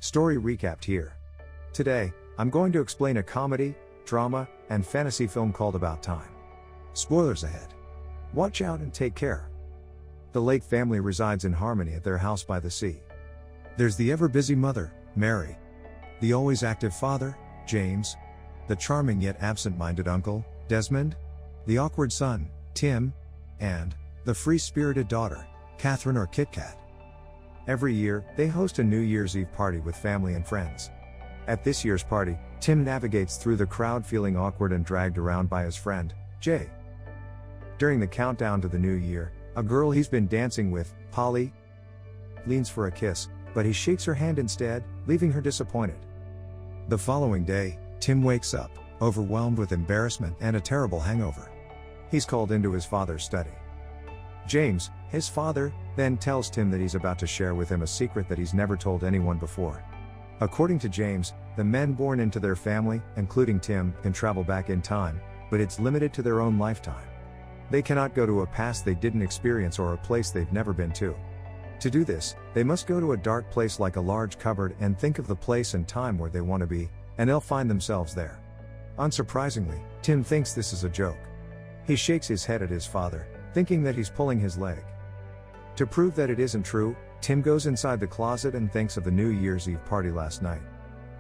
Story recapped here. Today, I'm going to explain a comedy, drama, and fantasy film called About Time. Spoilers ahead. Watch out and take care. The Lake family resides in harmony at their house by the sea. There's the ever-busy mother, Mary. The always active father, James. The charming yet absent-minded uncle, Desmond. The awkward son, Tim. And the free-spirited daughter, Catherine or Kit Kat. Every year, they host a New Year's Eve party with family and friends. At this year's party, Tim navigates through the crowd feeling awkward and dragged around by his friend, Jay. During the countdown to the new year, a girl he's been dancing with, Polly, leans for a kiss, but he shakes her hand instead, leaving her disappointed. The following day, Tim wakes up, overwhelmed with embarrassment and a terrible hangover. He's called into his father's study. James, his father, then tells Tim that he's about to share with him a secret that he's never told anyone before. According to James, the men born into their family, including Tim, can travel back in time, but it's limited to their own lifetime. They cannot go to a past they didn't experience or a place they've never been to. To do this, they must go to a dark place like a large cupboard and think of the place and time where they want to be, and they'll find themselves there. Unsurprisingly, Tim thinks this is a joke. He shakes his head at his father, thinking that he's pulling his leg. To prove that it isn't true, Tim goes inside the closet and thinks of the New Year's Eve party last night.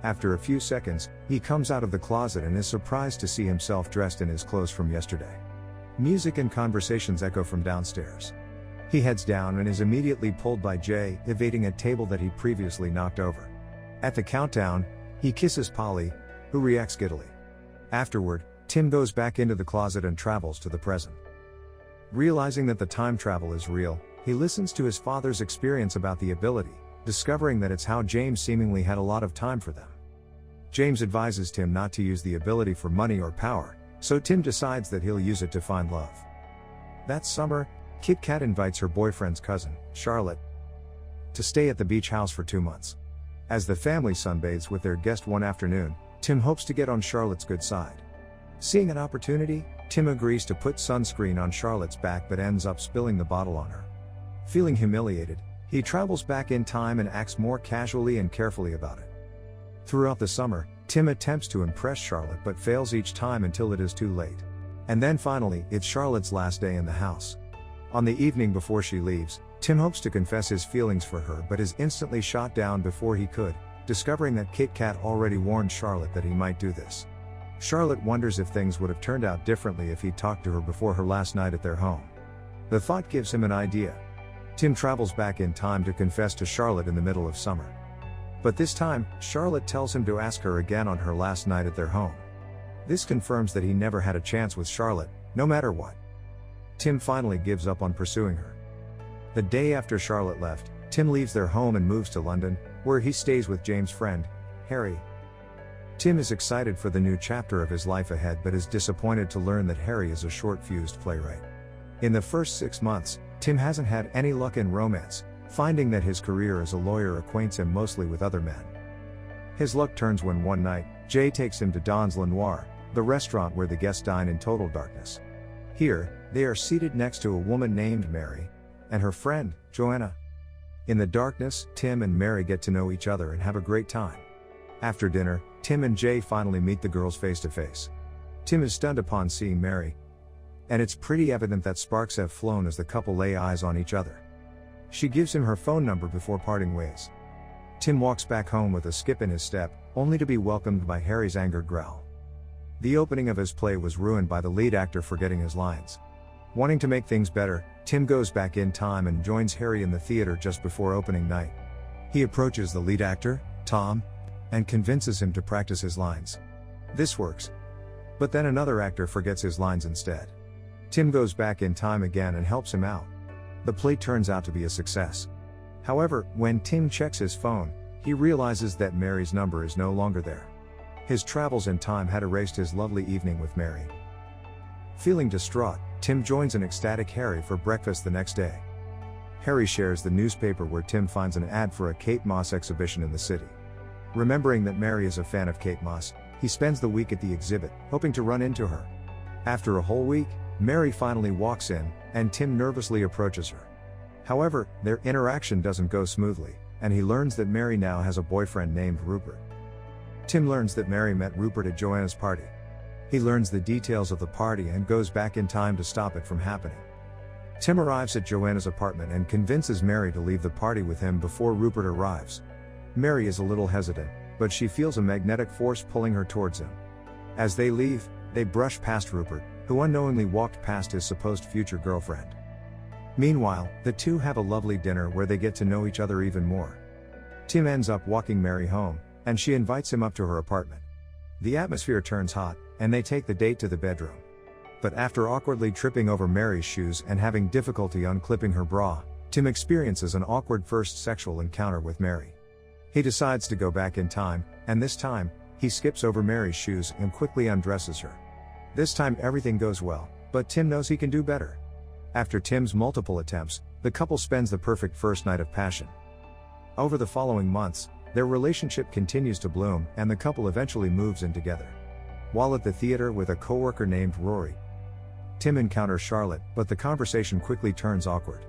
After a few seconds, he comes out of the closet and is surprised to see himself dressed in his clothes from yesterday. Music and conversations echo from downstairs. He heads down and is immediately pulled by Jay, evading a table that he previously knocked over. At the countdown, he kisses Polly, who reacts giddily. Afterward, Tim goes back into the closet and travels to the present. Realizing that the time travel is real, he listens to his father's experience about the ability, discovering that it's how James seemingly had a lot of time for them. James advises Tim not to use the ability for money or power, so Tim decides that he'll use it to find love. That summer, Kit Kat invites her boyfriend's cousin, Charlotte, to stay at the beach house for 2 months. As the family sunbathes with their guest one afternoon, Tim hopes to get on Charlotte's good side. Seeing an opportunity, Tim agrees to put sunscreen on Charlotte's back but ends up spilling the bottle on her. Feeling humiliated, he travels back in time and acts more casually and carefully about it. Throughout the summer, Tim attempts to impress Charlotte but fails each time until it is too late. And then finally, it's Charlotte's last day in the house. On the evening before she leaves, Tim hopes to confess his feelings for her but is instantly shot down before he could, discovering that Kit Kat already warned Charlotte that he might do this. Charlotte wonders if things would have turned out differently if he'd talked to her before her last night at their home. The thought gives him an idea. Tim travels back in time to confess to Charlotte in the middle of summer. But this time, Charlotte tells him to ask her again on her last night at their home. This confirms that he never had a chance with Charlotte, no matter what. Tim finally gives up on pursuing her. The day after Charlotte left, Tim leaves their home and moves to London, where he stays with James' friend, Harry. Tim is excited for the new chapter of his life ahead but is disappointed to learn that Harry is a short-fused playwright. In the first 6 months, Tim hasn't had any luck in romance, finding that his career as a lawyer acquaints him mostly with other men. His luck turns when one night, Jay takes him to Don's Le Noir, the restaurant where the guests dine in total darkness. Here, they are seated next to a woman named Mary, and her friend, Joanna. In the darkness, Tim and Mary get to know each other and have a great time. After dinner, Tim and Jay finally meet the girls face to face. Tim is stunned upon seeing Mary, and it's pretty evident that sparks have flown as the couple lay eyes on each other. She gives him her phone number before parting ways. Tim walks back home with a skip in his step, only to be welcomed by Harry's angered growl. The opening of his play was ruined by the lead actor forgetting his lines. Wanting to make things better, Tim goes back in time and joins Harry in the theater just before opening night. He approaches the lead actor, Tom, and convinces him to practice his lines. This works. But then another actor forgets his lines instead. Tim goes back in time again and helps him out. The play turns out to be a success. However, when Tim checks his phone, he realizes that Mary's number is no longer there. His travels in time had erased his lovely evening with Mary. Feeling distraught, Tim joins an ecstatic Harry for breakfast the next day. Harry shares the newspaper where Tim finds an ad for a Kate Moss exhibition in the city. Remembering that Mary is a fan of Kate Moss, he spends the week at the exhibit, hoping to run into her. After a whole week, Mary finally walks in, and Tim nervously approaches her. However, their interaction doesn't go smoothly, and he learns that Mary now has a boyfriend named Rupert. Tim learns that Mary met Rupert at Joanna's party. He learns the details of the party and goes back in time to stop it from happening. Tim arrives at Joanna's apartment and convinces Mary to leave the party with him before Rupert arrives. Mary is a little hesitant, but she feels a magnetic force pulling her towards him. As they leave, they brush past Rupert, who unknowingly walked past his supposed future girlfriend. Meanwhile, the two have a lovely dinner where they get to know each other even more. Tim ends up walking Mary home, and she invites him up to her apartment. The atmosphere turns hot, and they take the date to the bedroom. But after awkwardly tripping over Mary's shoes and having difficulty unclipping her bra, Tim experiences an awkward first sexual encounter with Mary. He decides to go back in time, and this time, he skips over Mary's shoes and quickly undresses her. This time everything goes well, but Tim knows he can do better. After Tim's multiple attempts, the couple spends the perfect first night of passion. Over the following months, their relationship continues to bloom, and the couple eventually moves in together. While at the theater with a coworker named Rory, Tim encounters Charlotte, but the conversation quickly turns awkward.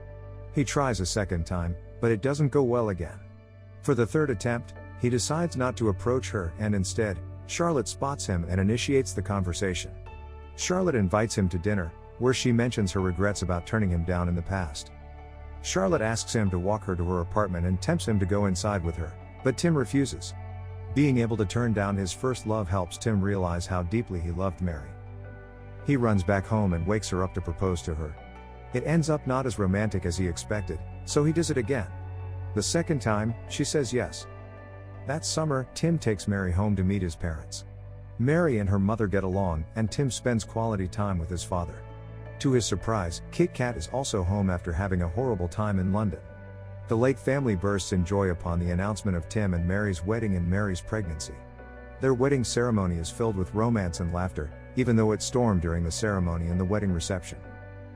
He tries a second time, but it doesn't go well again. For the third attempt, he decides not to approach her, and instead, Charlotte spots him and initiates the conversation. Charlotte invites him to dinner, where she mentions her regrets about turning him down in the past. Charlotte asks him to walk her to her apartment and tempts him to go inside with her, but Tim refuses. Being able to turn down his first love helps Tim realize how deeply he loved Mary. He runs back home and wakes her up to propose to her. It ends up not as romantic as he expected, so he does it again. The second time, she says yes. That summer, Tim takes Mary home to meet his parents. Mary and her mother get along, and Tim spends quality time with his father. To his surprise, Kit Kat is also home after having a horrible time in London. The Lake family bursts in joy upon the announcement of Tim and Mary's wedding and Mary's pregnancy. Their wedding ceremony is filled with romance and laughter, even though it stormed during the ceremony and the wedding reception.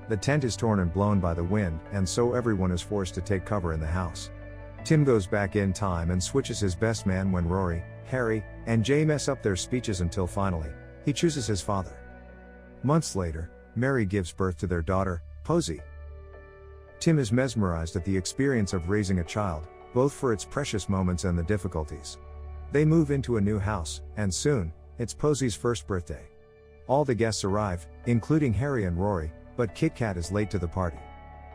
The tent is torn and blown by the wind, and so everyone is forced to take cover in the house. Tim goes back in time and switches his best man when Rory, Harry, and Jay mess up their speeches until finally, he chooses his father. Months later, Mary gives birth to their daughter, Posey. Tim is mesmerized at the experience of raising a child, both for its precious moments and the difficulties. They move into a new house, and soon, it's Posey's first birthday. All the guests arrive, including Harry and Rory, but Kit Kat is late to the party.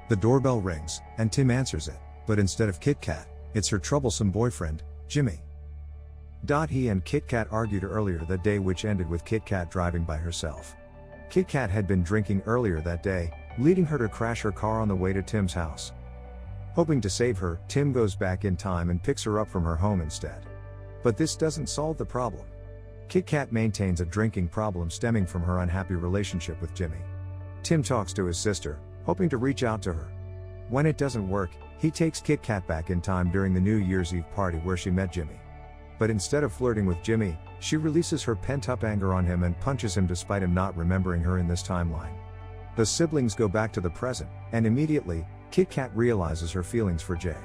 The doorbell rings, and Tim answers it, but instead of Kit Kat, it's her troublesome boyfriend, Jimmy. He and Kit Kat argued earlier that day, which ended with Kit Kat driving by herself. Kit Kat had been drinking earlier that day, leading her to crash her car on the way to Tim's house. Hoping to save her, Tim goes back in time and picks her up from her home instead. But this doesn't solve the problem. Kit Kat maintains a drinking problem stemming from her unhappy relationship with Jimmy. Tim talks to his sister, hoping to reach out to her. When it doesn't work, he takes Kit Kat back in time during the New Year's Eve party where she met Jimmy. But instead of flirting with Jimmy, she releases her pent-up anger on him and punches him despite him not remembering her in this timeline. The siblings go back to the present, and immediately, Kit Kat realizes her feelings for Jay.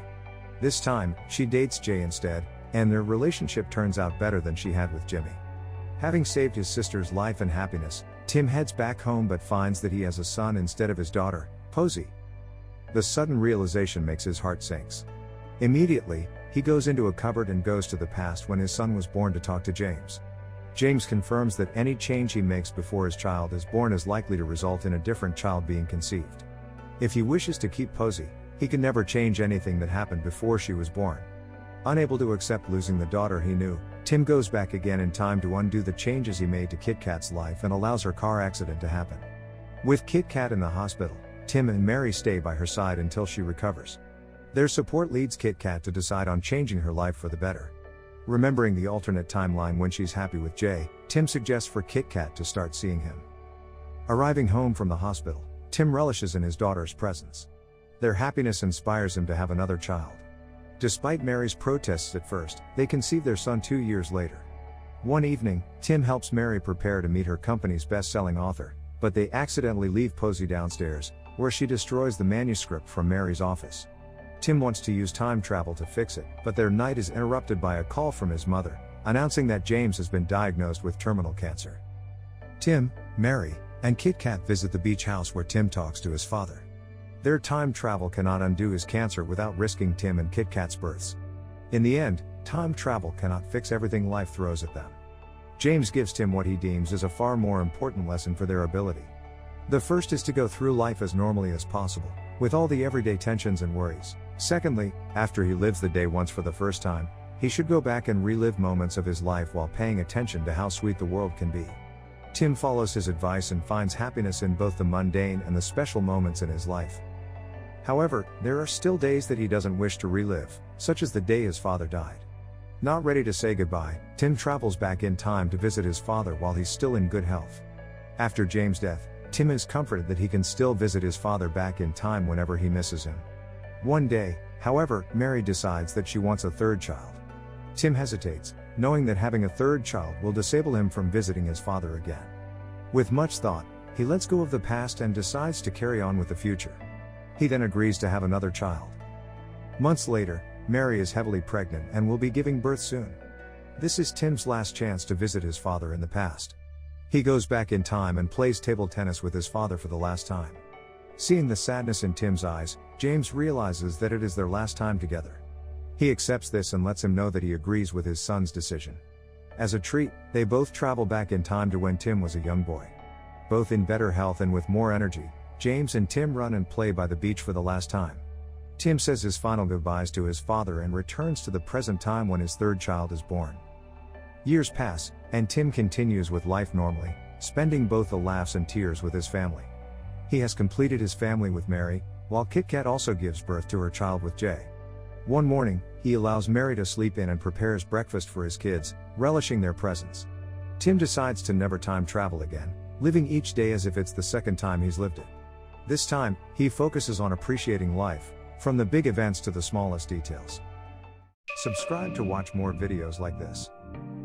This time, she dates Jay instead, and their relationship turns out better than she had with Jimmy. Having saved his sister's life and happiness, Tim heads back home but finds that he has a son instead of his daughter, Posey. The sudden realization makes his heart sinks. Immediately, he goes into a cupboard and goes to the past when his son was born to talk to James. James confirms that any change he makes before his child is born is likely to result in a different child being conceived. If he wishes to keep Posey, he can never change anything that happened before she was born. Unable to accept losing the daughter he knew, Tim goes back again in time to undo the changes he made to Kit Kat's life and allows her car accident to happen. With Kit Kat in the hospital, Tim and Mary stay by her side until she recovers. Their support leads Kit Kat to decide on changing her life for the better. Remembering the alternate timeline when she's happy with Jay, Tim suggests for Kit Kat to start seeing him. Arriving home from the hospital, Tim relishes in his daughter's presence. Their happiness inspires him to have another child. Despite Mary's protests at first, they conceive their son 2 years later. One evening, Tim helps Mary prepare to meet her company's best-selling author, but they accidentally leave Posey downstairs, where she destroys the manuscript from Mary's office. Tim wants to use time travel to fix it, but their night is interrupted by a call from his mother, announcing that James has been diagnosed with terminal cancer. Tim, Mary, and Kit Kat visit the beach house where Tim talks to his father. Their time travel cannot undo his cancer without risking Tim and Kit Kat's births. In the end, time travel cannot fix everything life throws at them. James gives Tim what he deems is a far more important lesson for their ability. The first is to go through life as normally as possible, with all the everyday tensions and worries. Secondly, after he lives the day once for the first time, he should go back and relive moments of his life while paying attention to how sweet the world can be. Tim follows his advice and finds happiness in both the mundane and the special moments in his life. However, there are still days that he doesn't wish to relive, such as the day his father died. Not ready to say goodbye, Tim travels back in time to visit his father while he's still in good health. After James' death, Tim is comforted that he can still visit his father back in time whenever he misses him. One day, however, Mary decides that she wants a third child. Tim hesitates, knowing that having a third child will disable him from visiting his father again. With much thought, he lets go of the past and decides to carry on with the future. He then agrees to have another child. Months later, Mary is heavily pregnant and will be giving birth soon. This is Tim's last chance to visit his father in the past. He goes back in time and plays table tennis with his father for the last time. Seeing the sadness in Tim's eyes, James realizes that it is their last time together. He accepts this and lets him know that he agrees with his son's decision. As a treat, they both travel back in time to when Tim was a young boy. Both in better health and with more energy, James and Tim run and play by the beach for the last time. Tim says his final goodbyes to his father and returns to the present time when his third child is born. Years pass, and Tim continues with life normally, spending both the laughs and tears with his family. He has completed his family with Mary, while Kit Kat also gives birth to her child with Jay. One morning, he allows Mary to sleep in and prepares breakfast for his kids, relishing their presence. Tim decides to never time travel again, living each day as if it's the second time he's lived it. This time, he focuses on appreciating life, from the big events to the smallest details. Subscribe to watch more videos like this.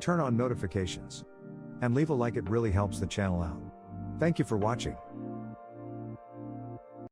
Turn on notifications. And leave a like, it really helps the channel out. Thank you for watching.